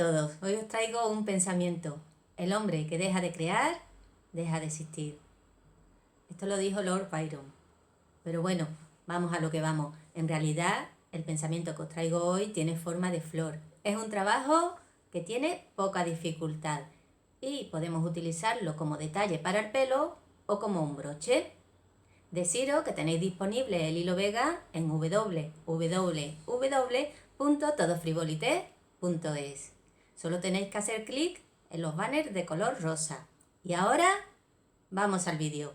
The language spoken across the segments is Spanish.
a todos, hoy os traigo un pensamiento. El hombre que deja de crear, deja de existir. Esto lo dijo Lord Byron. Pero bueno, vamos a lo que vamos. En realidad, el pensamiento que os traigo hoy tiene forma de flor. Es un trabajo que tiene poca dificultad y podemos utilizarlo como detalle para el pelo o como un broche. Deciros que tenéis disponible el hilo Vega en www.todofrivolité.es. Solo tenéis que hacer clic en los banners de color rosa. Y ahora vamos al vídeo.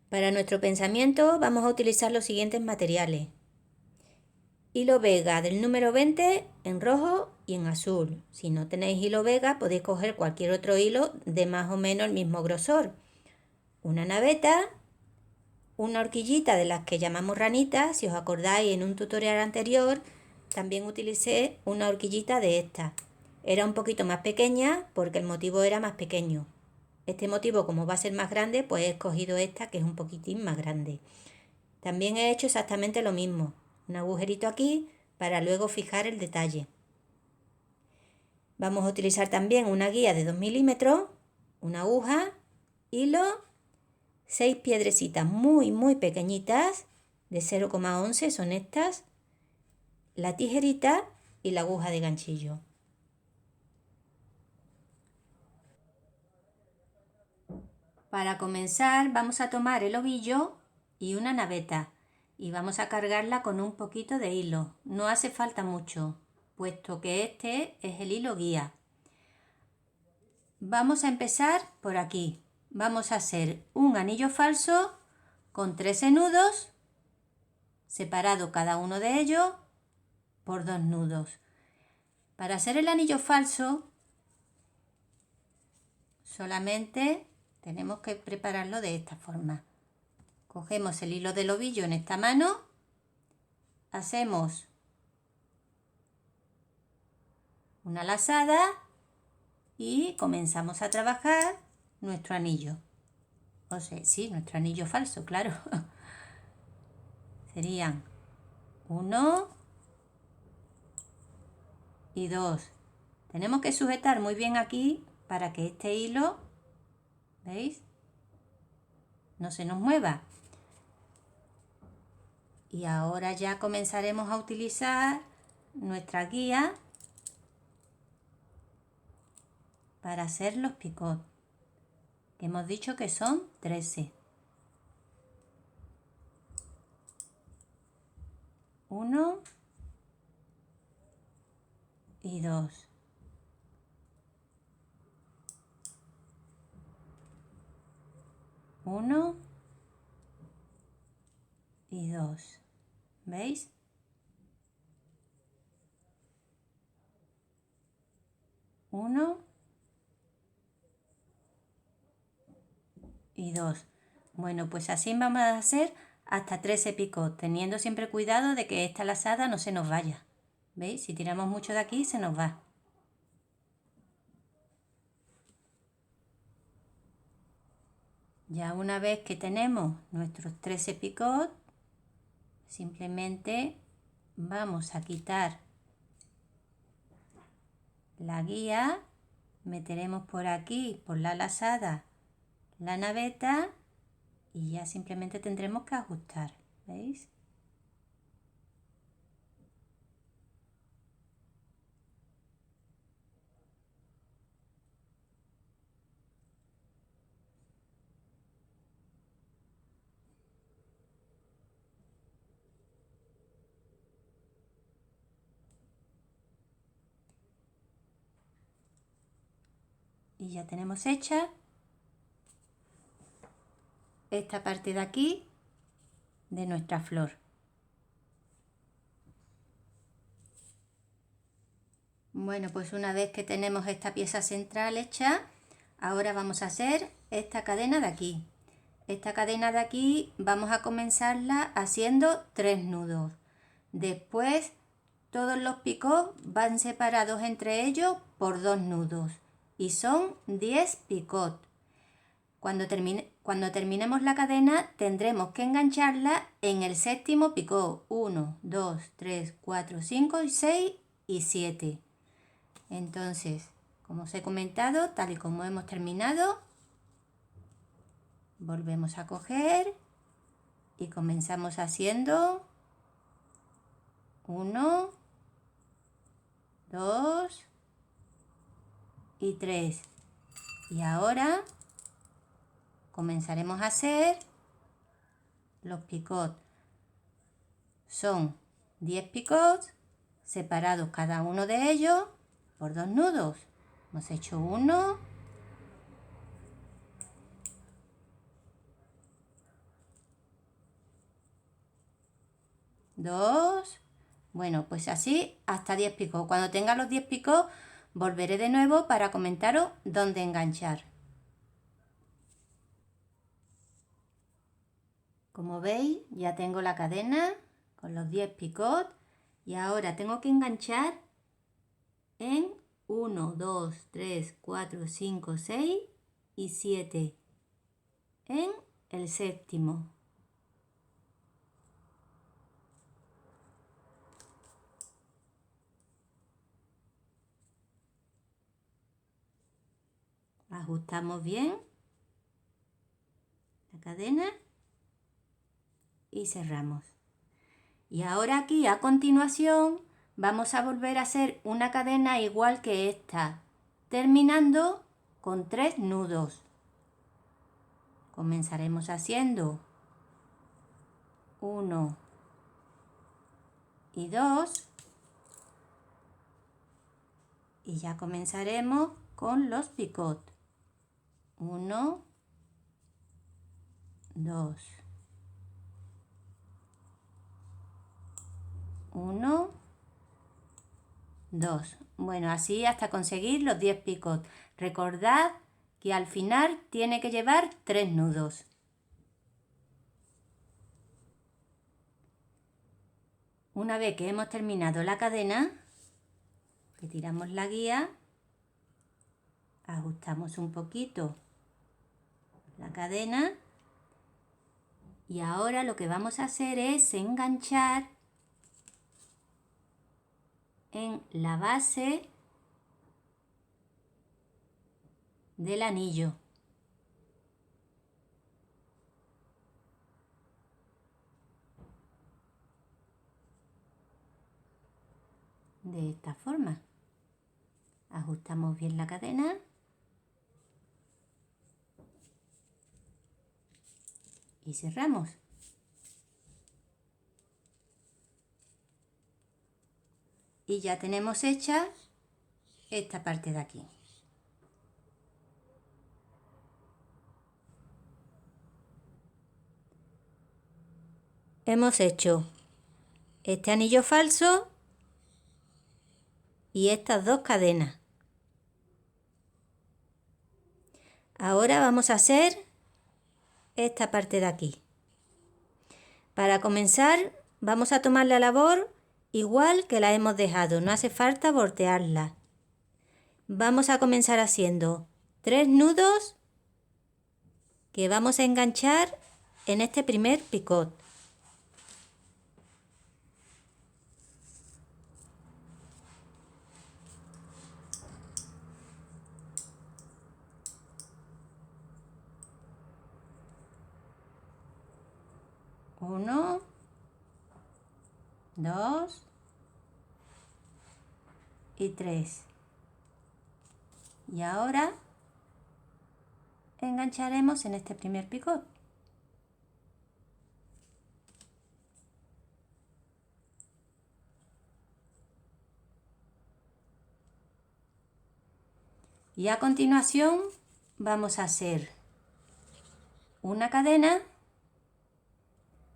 Para nuestro pensamiento vamos a utilizar los siguientes materiales. Hilo Vega del número 20 en rojo y en azul. Si no tenéis hilo Vega podéis coger cualquier otro hilo de más o menos el mismo grosor. Una naveta, una horquillita de las que llamamos ranitas. Si os acordáis, en un tutorial anterior también utilicé una horquillita de esta. Era un poquito más pequeña porque el motivo era más pequeño. Este motivo, como va a ser más grande, pues he escogido esta que es un poquitín más grande. También he hecho exactamente lo mismo. Un agujerito aquí para luego fijar el detalle. Vamos a utilizar también una guía de 2 milímetros, una aguja, hilo, 6 piedrecitas muy pequeñitas de 0,11 son estas, la tijerita y la aguja de ganchillo. Para comenzar vamos a tomar el ovillo y una naveta y vamos a cargarla con un poquito de hilo. No hace falta mucho, puesto que este es el hilo guía. Vamos a empezar por aquí. Vamos a hacer un anillo falso con 13 nudos, separado cada uno de ellos por 2 nudos. Para hacer el anillo falso solamente tenemos que prepararlo de esta forma. Cogemos el hilo del ovillo en esta mano, hacemos una lazada y comenzamos a trabajar nuestro anillo. O sea, sí, nuestro anillo falso, claro. Serían 1 y 2. Tenemos que sujetar muy bien aquí para que este hilo, ¿veis?, no se nos mueva. Y ahora ya comenzaremos a utilizar nuestra guía para hacer los picots, que hemos dicho que son 13. 1 y 2. 1 y 2. ¿Veis? 1 y 2. Bueno, pues así vamos a hacer hasta 13 picots, teniendo siempre cuidado de que esta lazada no se nos vaya. ¿Veis? Si tiramos mucho de aquí se nos va. Ya una vez que tenemos nuestros 13 picots, simplemente vamos a quitar la guía, meteremos por aquí, por la lazada, la naveta y ya simplemente tendremos que ajustar. ¿Veis? Y ya tenemos hecha esta parte de aquí de nuestra flor. Bueno, pues una vez que tenemos esta pieza central hecha, ahora vamos a hacer esta cadena de aquí. Esta cadena de aquí vamos a comenzarla haciendo 3 nudos. Después todos los picots van separados entre ellos por 2 nudos y son 10 picots. Cuando terminemos la cadena tendremos que engancharla en el séptimo picot. 1, 2, 3, 4, 5, 6 y 7. Entonces, como os he comentado, tal y como hemos terminado, volvemos a coger y comenzamos haciendo 1, 2 y 3. Y ahora comenzaremos a hacer los picots. Son 10 picots separados cada uno de ellos por 2 nudos. Hemos hecho 1, 2, bueno, pues así hasta 10 picos. Cuando tenga los 10 picos volveré de nuevo para comentaros dónde enganchar. Como veis, ya tengo la cadena con los 10 picots y ahora tengo que enganchar en 1, 2, 3, 4, 5, 6 y 7 en el séptimo. Ajustamos bien la cadena y cerramos. Y ahora aquí a continuación vamos a volver a hacer una cadena igual que esta, terminando con 3 nudos. Comenzaremos haciendo 1 y 2 y ya comenzaremos con los picots. 1, 2, 1, 2. Bueno, así hasta conseguir los 10 picots. Recordad que al final tiene que llevar 3 nudos. Una vez que hemos terminado la cadena, retiramos la guía, ajustamos un poquito la cadena y ahora lo que vamos a hacer es enganchar en la base del anillo. De esta forma. Ajustamos bien la cadena. Y cerramos. Y ya tenemos hecha esta parte de aquí. Hemos hecho este anillo falso y estas dos cadenas. Ahora vamos a hacer esta parte de aquí. Para comenzar vamos a tomar la labor igual que la hemos dejado, no hace falta voltearla. Vamos a comenzar haciendo 3 nudos que vamos a enganchar en este primer picot. Uno, 2 y 3. Y ahora engancharemos en este primer picot. Y a continuación vamos a hacer una cadena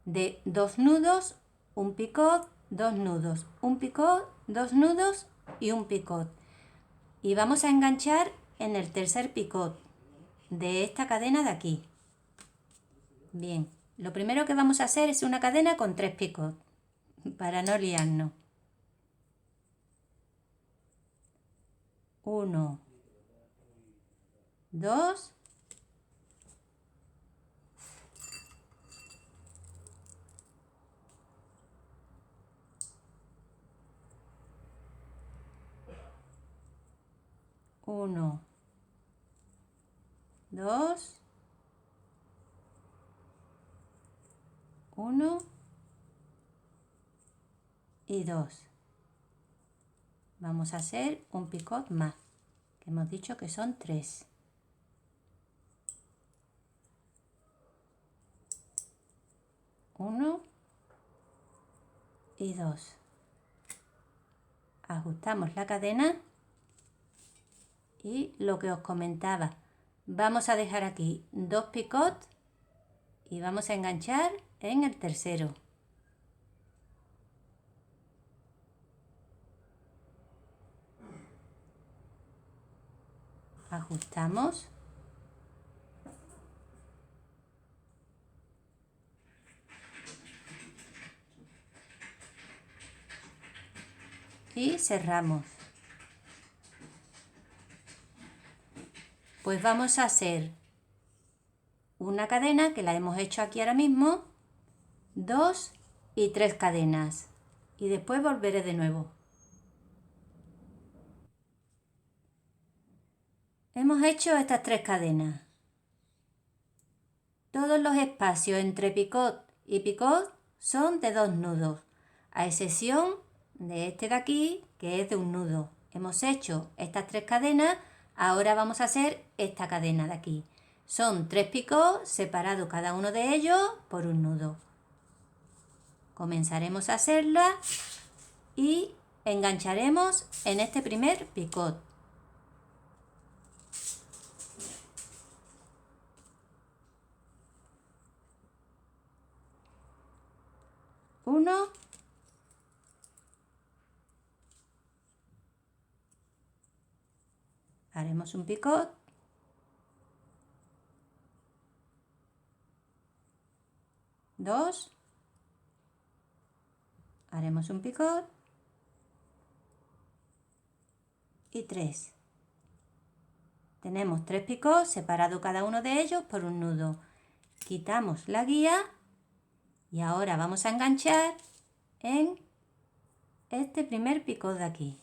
de 2 nudos, un picot, 2 nudos, un picot, 2 nudos y un picot. Y vamos a enganchar en el tercer picot de esta cadena de aquí. Bien, lo primero que vamos a hacer es una cadena con 3 picots para no liarnos. 1, 2 1, 2, 1 y 2. Vamos a hacer un picot más, que hemos dicho que son 3. 1 y 2. Ajustamos la cadena y lo que os comentaba, vamos a dejar aquí 2 picots y vamos a enganchar en el tercero. Ajustamos. Y cerramos. Pues vamos a hacer una cadena que la hemos hecho aquí ahora mismo, 2 y 3 cadenas y después volveré de nuevo. Hemos hecho estas 3 cadenas. Todos los espacios entre picot y picot son de 2 nudos, a excepción de este de aquí, que es de un nudo. Hemos hecho estas 3 cadenas, ahora vamos a hacer esta cadena de aquí. Son 3 picots separados cada uno de ellos por un nudo. Comenzaremos a hacerla y engancharemos en este primer picot. Uno, haremos un picot, 2, haremos un picot y 3. Tenemos 3 picots separados cada uno de ellos por un nudo. Quitamos la guía y ahora vamos a enganchar en este primer picot de aquí.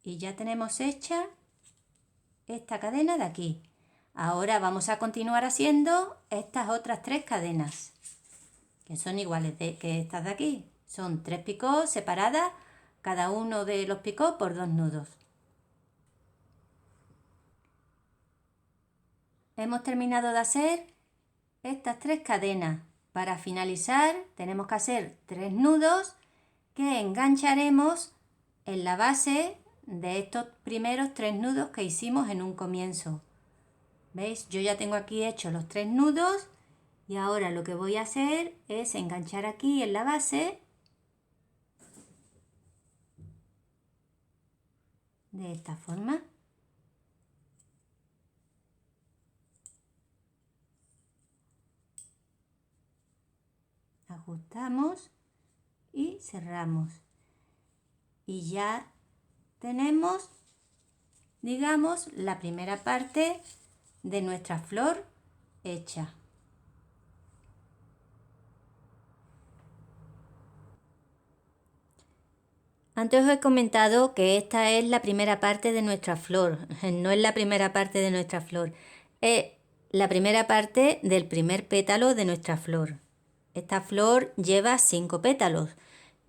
Y ya tenemos hecha esta cadena de aquí. Ahora vamos a continuar haciendo estas otras 3 cadenas, que son iguales que estas de aquí. Son 3 picots separadas, cada uno de los picots por 2 nudos. Hemos terminado de hacer estas 3 cadenas. Para finalizar tenemos que hacer 3 nudos que engancharemos en la base de estos primeros 3 nudos que hicimos en un comienzo. ¿Veis? Yo ya tengo aquí hechos los 3 nudos y ahora lo que voy a hacer es enganchar aquí en la base de esta forma. Ajustamos y cerramos. Y ya tenemos, digamos, la primera parte de nuestra flor hecha. Antes os he comentado que esta es la primera parte de nuestra flor. No es la primera parte de nuestra flor, es la primera parte del primer pétalo de nuestra flor. Esta flor lleva 5 pétalos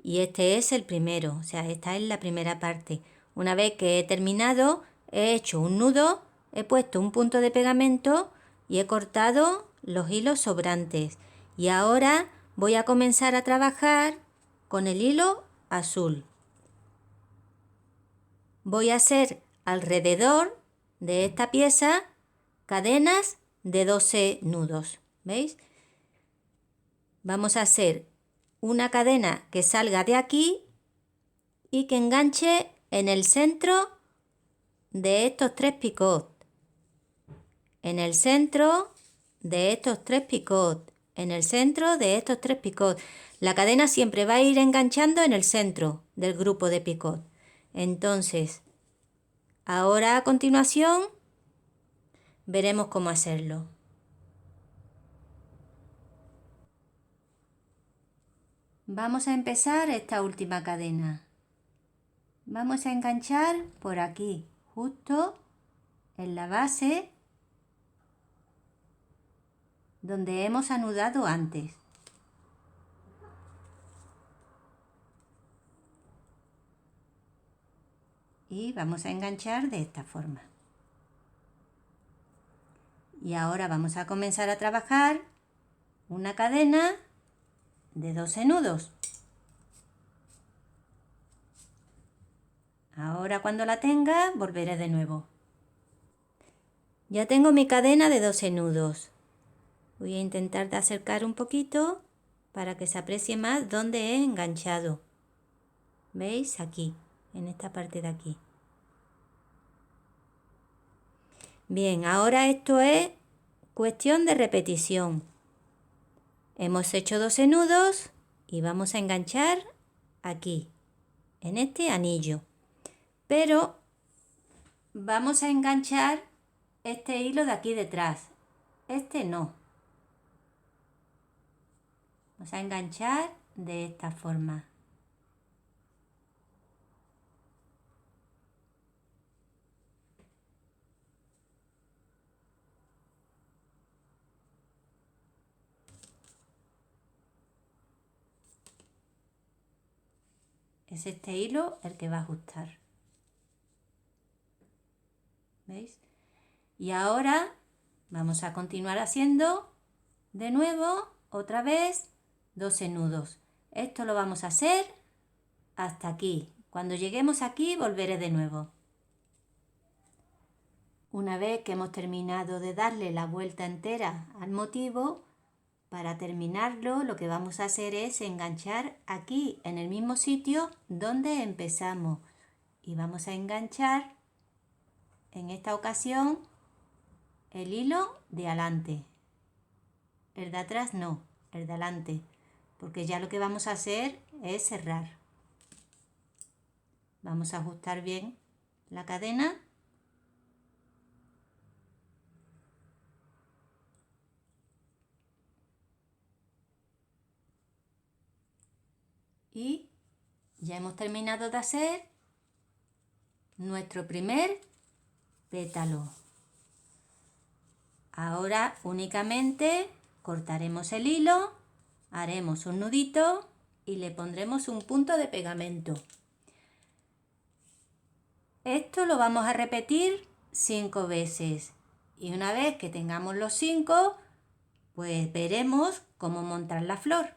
y este es el primero, o sea, esta es la primera parte. Una vez que he terminado, he hecho un nudo, he puesto un punto de pegamento y he cortado los hilos sobrantes. Y ahora voy a comenzar a trabajar con el hilo azul. Voy a hacer alrededor de esta pieza cadenas de 12 nudos, ¿veis? Vamos a hacer una cadena que salga de aquí y que enganche en el centro de estos 3 picots, en el centro de estos 3 picots, en el centro de estos 3 picots. La cadena siempre va a ir enganchando en el centro del grupo de picots. Entonces, ahora a continuación veremos cómo hacerlo. Vamos a empezar esta última cadena. Vamos a enganchar por aquí, justo en la base donde hemos anudado antes. Y vamos a enganchar de esta forma. Y ahora vamos a comenzar a trabajar una cadena de 12 nudos. Ahora cuando la tenga volveré de nuevo. Ya tengo mi cadena de 12 nudos. Voy a intentar de acercar un poquito para que se aprecie más dónde he enganchado. ¿Veis? Aquí, en esta parte de aquí. Bien, ahora esto es cuestión de repetición. Hemos hecho 12 nudos y vamos a enganchar aquí, en este anillo. Pero vamos a enganchar este hilo de aquí detrás. Este no. Vamos a enganchar de esta forma. Es este hilo el que va a ajustar. ¿Veis? Y ahora vamos a continuar haciendo de nuevo, otra vez, 12 nudos. Esto lo vamos a hacer hasta aquí. Cuando lleguemos aquí volveré de nuevo. Una vez que hemos terminado de darle la vuelta entera al motivo, para terminarlo lo que vamos a hacer es enganchar aquí en el mismo sitio donde empezamos. Y vamos a enganchar en esta ocasión el hilo de adelante. El de atrás no, el de adelante, porque ya lo que vamos a hacer es cerrar. Vamos a ajustar bien la cadena. Y ya hemos terminado de hacer nuestro primer pétalo. Ahora únicamente cortaremos el hilo, haremos un nudito y le pondremos un punto de pegamento. Esto lo vamos a repetir 5 veces y una vez que tengamos los 5, pues veremos cómo montar la flor.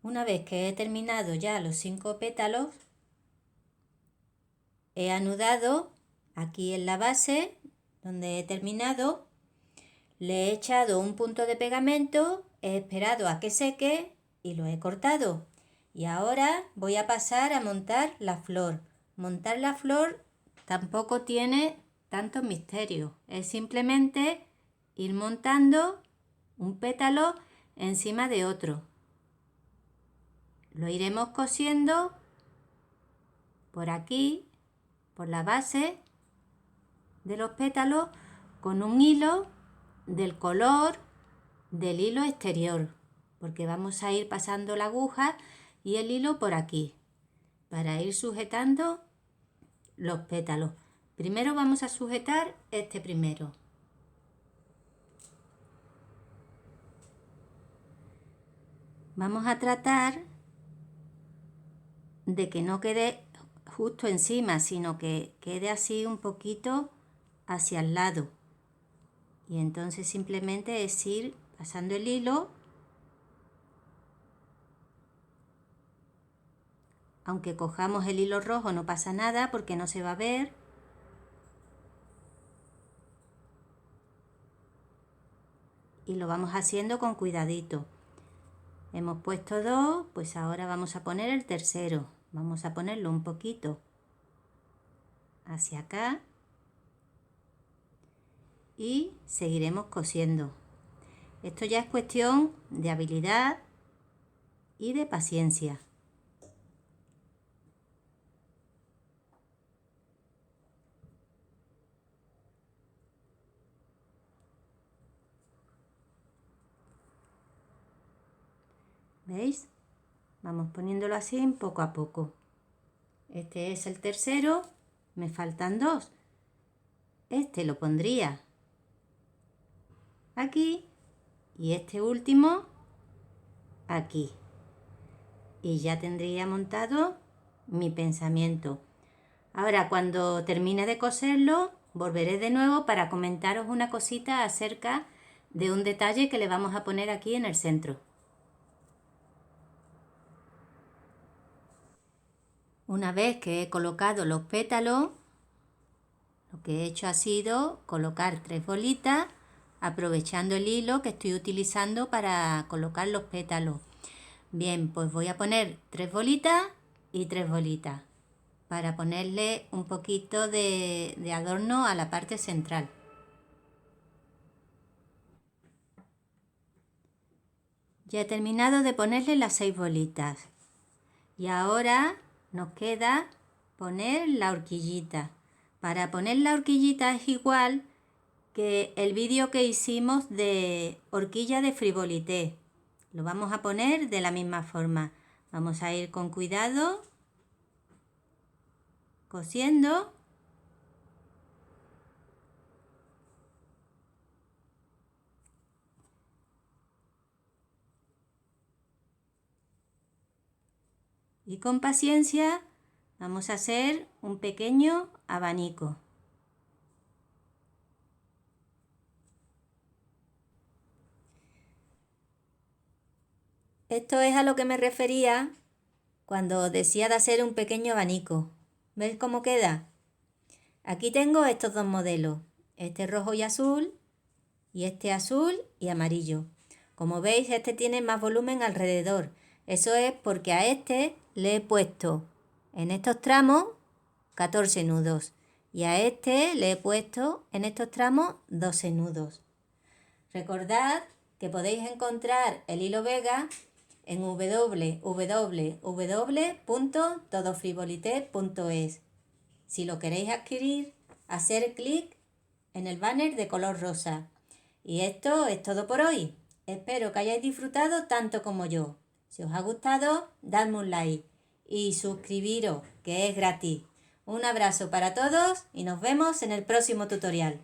Una vez que he terminado ya los 5 pétalos, he anudado aquí en la base donde he terminado, le he echado un punto de pegamento, he esperado a que seque y lo he cortado. Y ahora voy a pasar a montar la flor. Montar la flor tampoco tiene tanto misterio, es simplemente ir montando un pétalo encima de otro. Lo iremos cosiendo por aquí, por la base de los pétalos, con un hilo del color del hilo exterior, porque vamos a ir pasando la aguja y el hilo por aquí para ir sujetando los pétalos. Primero vamos a sujetar este primero. Vamos a tratar de que no quede justo encima, sino que quede así un poquito hacia el lado. Y entonces simplemente es ir pasando el hilo, aunque cojamos el hilo rojo no pasa nada porque no se va a ver. Y lo vamos haciendo con cuidadito. Hemos puesto 2, pues ahora vamos a poner el tercero. Vamos a ponerlo un poquito hacia acá y seguiremos cosiendo. Esto ya es cuestión de habilidad y de paciencia. ¿Veis? Vamos poniéndolo así poco a poco. Este es el tercero, me faltan dos. Este lo pondría aquí y este último aquí. Y ya tendría montado mi pensamiento. Ahora, cuando termine de coserlo, volveré de nuevo para comentaros una cosita acerca de un detalle que le vamos a poner aquí en el centro. Una vez que he colocado los pétalos, lo que he hecho ha sido colocar 3 bolitas, aprovechando el hilo que estoy utilizando para colocar los pétalos. Bien, pues voy a poner 3 bolitas y 3 bolitas para ponerle un poquito de adorno a la parte central. Ya he terminado de ponerle las 6 bolitas y ahora nos queda poner la horquillita. Para poner la horquillita es igual que el vídeo que hicimos de horquilla de frivolité. Lo vamos a poner de la misma forma. Vamos a ir con cuidado cosiendo. Y con paciencia vamos a hacer un pequeño abanico. Esto es a lo que me refería cuando decía de hacer un pequeño abanico. ¿Ves cómo queda? Aquí tengo estos dos modelos, este rojo y azul y este azul y amarillo. Como veis, este tiene más volumen alrededor. Eso es porque a este le he puesto en estos tramos 14 nudos y a este le he puesto en estos tramos 12 nudos. Recordad que podéis encontrar el hilo Vega en www.todofrivolité.es. Si lo queréis adquirir, hacer clic en el banner de color rosa. Y esto es todo por hoy. Espero que hayáis disfrutado tanto como yo. Si os ha gustado, dadme un like y suscribiros, que es gratis. Un abrazo para todos y nos vemos en el próximo tutorial.